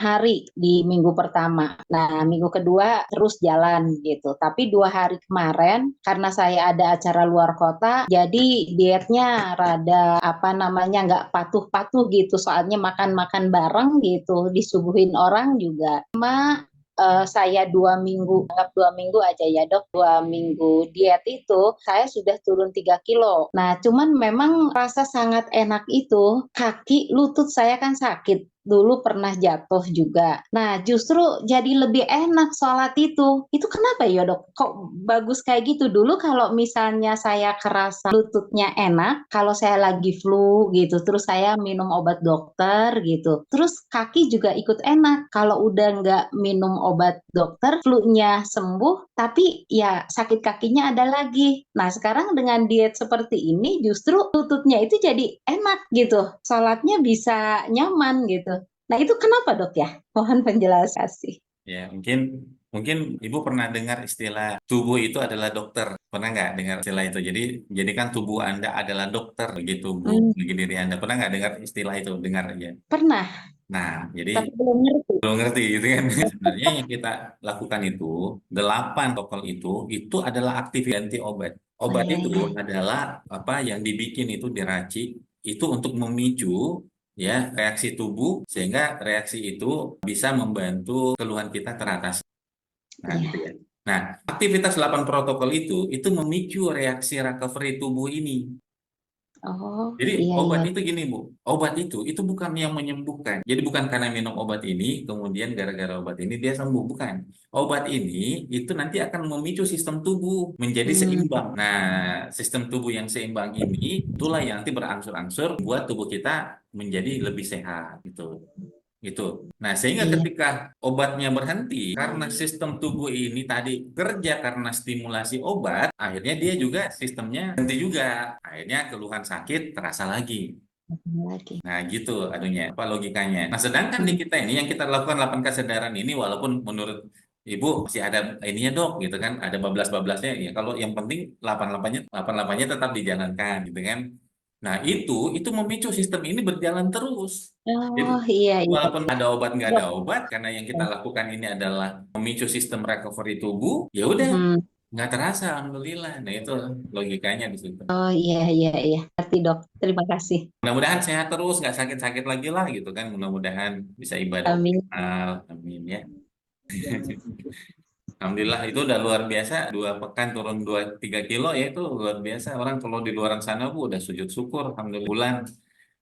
hari di minggu pertama. Nah, minggu kedua terus jalan gitu. Tapi 2 hari kemarin karena saya ada acara luar kota, jadi dietnya rada apa namanya nggak patuh-patuh gitu. Soalnya makan-makan bareng gitu, disuguhin orang juga. Saya 2 minggu, anggap 2 minggu aja ya dok, 2 minggu diet itu saya sudah turun 3 kilo. Nah, cuman memang rasa sangat enak itu, kaki lutut saya kan sakit. Dulu pernah jatuh juga. Nah, justru jadi lebih enak sholat itu. Itu kenapa ya dok? Kok bagus kayak gitu? Dulu kalau misalnya saya kerasa lututnya enak, kalau saya lagi flu gitu, terus saya minum obat dokter gitu. Terus kaki juga ikut enak. Kalau udah nggak minum obat dokter, flu-nya sembuh, tapi ya sakit kakinya ada lagi. Nah, sekarang dengan diet seperti ini, justru lututnya itu jadi enak gitu. Sholatnya bisa nyaman gitu. Nah, itu kenapa dok ya? Mohon penjelasan sih. Ya, mungkin mungkin Ibu pernah dengar istilah tubuh itu adalah dokter. Pernah nggak dengar istilah itu? Jadi kan tubuh Anda adalah dokter begitu Bu, Hmm, bagi diri Anda. Pernah nggak dengar istilah itu? Dengar aja. pernah, Nah, jadi tapi belum ngerti. belum ngerti gitu kan. Sebenarnya yang kita lakukan itu, 8 protokol itu adalah aktivitas ganti obat. Oh Obat iya, itu iya. adalah apa yang dibikin itu diracik itu untuk memicu ya reaksi tubuh sehingga reaksi itu bisa membantu keluhan kita teratasi. Nah, gitu Iya. ya. Nah, aktivitas 8 protokol itu memicu reaksi recovery tubuh ini. Oh, Jadi iya, obat iya. itu gini Bu, obat itu bukan yang menyembuhkan. Jadi bukan karena minum obat ini, kemudian gara-gara obat ini dia sembuh, bukan. Obat ini itu nanti akan memicu sistem tubuh menjadi Hmm, seimbang. Nah, sistem tubuh yang seimbang ini itulah yang nanti berangsur-angsur buat tubuh kita menjadi lebih sehat gitu. Gitu. Nah, sehingga iya. ketika obatnya berhenti karena sistem tubuh ini tadi kerja karena stimulasi obat, akhirnya dia juga sistemnya berhenti juga. Akhirnya keluhan sakit terasa lagi. Lagi. Nah, gitu anunya, apa logikanya. Nah, sedangkan di Hmm. kita ini yang kita lakukan 8 kesadaran ini walaupun menurut Ibu masih ada ininya dok gitu kan, ada bablas-bablasnya ya. Kalau yang penting 8-8-nya tetap dijalankan gitu kan. Nah, itu memicu sistem ini berjalan terus. Jadi, Oh, iya, iya. walaupun ada obat nggak ada Dok. obat, karena yang kita lakukan ini adalah memicu sistem recovery tubuh, ya udah Hmm. nggak terasa, alhamdulillah. Nah, itu logikanya di situ. Oh, iya, iya, iya. Ngerti dok. Terima kasih. Mudah-mudahan sehat terus, nggak sakit-sakit lagi lah gitu kan. Mudah-mudahan bisa ibadah Amin. optimal, amin ya. Alhamdulillah itu udah luar biasa. 2 pekan turun 2-3 kilo ya itu luar biasa. Orang kalau di luar sana bu udah sujud syukur, alhamdulillah bulan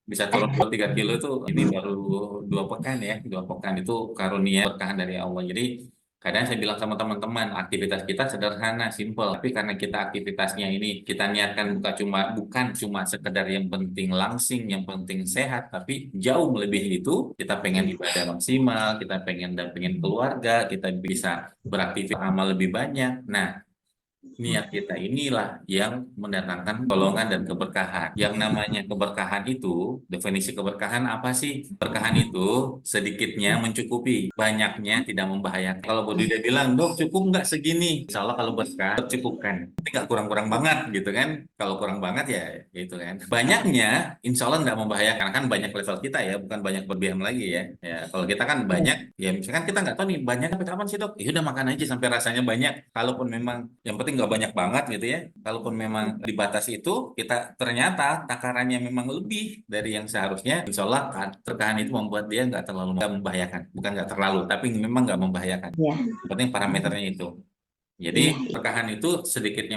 bisa turun 2-3 kilo itu ini baru 2 pekan ya 2 pekan itu karunia berkah dari Allah jadi kadang saya bilang sama teman-teman aktivitas kita sederhana simple tapi karena kita aktivitasnya ini kita niatkan bukan cuma sekedar yang penting langsing yang penting sehat tapi jauh melebihi itu kita pengen ibadah maksimal kita pengen dampingin keluarga kita bisa beraktivitas amal lebih banyak nah niat kita inilah yang mendatangkan golongan dan keberkahan. Yang namanya keberkahan itu, definisi keberkahan apa sih? Keberkahan itu sedikitnya mencukupi, banyaknya tidak membahayakan. Kalau Budi dia bilang, dok cukup nggak segini? Insya Allah kalau berkah, tercukupkan. Tapi nggak kurang-kurang banget gitu kan. Kalau kurang banget ya gitu kan. Banyaknya, insya Allah nggak membahayakan. Kan banyak level kita ya, bukan banyak berlebihan lagi ya. Ya kalau kita kan banyak, ya misalkan kita nggak tahu nih banyak sampai kapan sih dok? Ya udah makan aja sampai rasanya banyak. Kalaupun memang yang penting nggak banyak banget gitu ya. Kalaupun memang di batas itu kita ternyata takarannya memang lebih dari yang seharusnya, insya Allah keberkahan itu membuat dia nggak membahayakan. Bukan nggak terlalu, tapi memang nggak membahayakan. Iya, Yang penting parameternya itu. Jadi iya, iya. keberkahan itu sedikitnya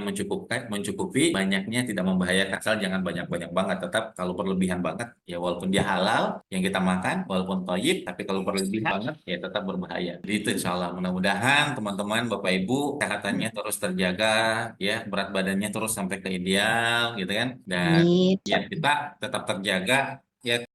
mencukupi, banyaknya tidak membahayakan. Asal jangan banyak-banyak banget. Tetap kalau berlebihan banget, ya walaupun dia halal yang kita makan, walaupun toyib, tapi kalau berlebihan banget, ya tetap berbahaya. Jadi itu insya Allah. Mudah-mudahan teman-teman, Bapak Ibu, kesehatannya terus terjaga, ya berat badannya terus sampai ke ideal, gitu kan. Dan Amin. ya kita tetap terjaga, ya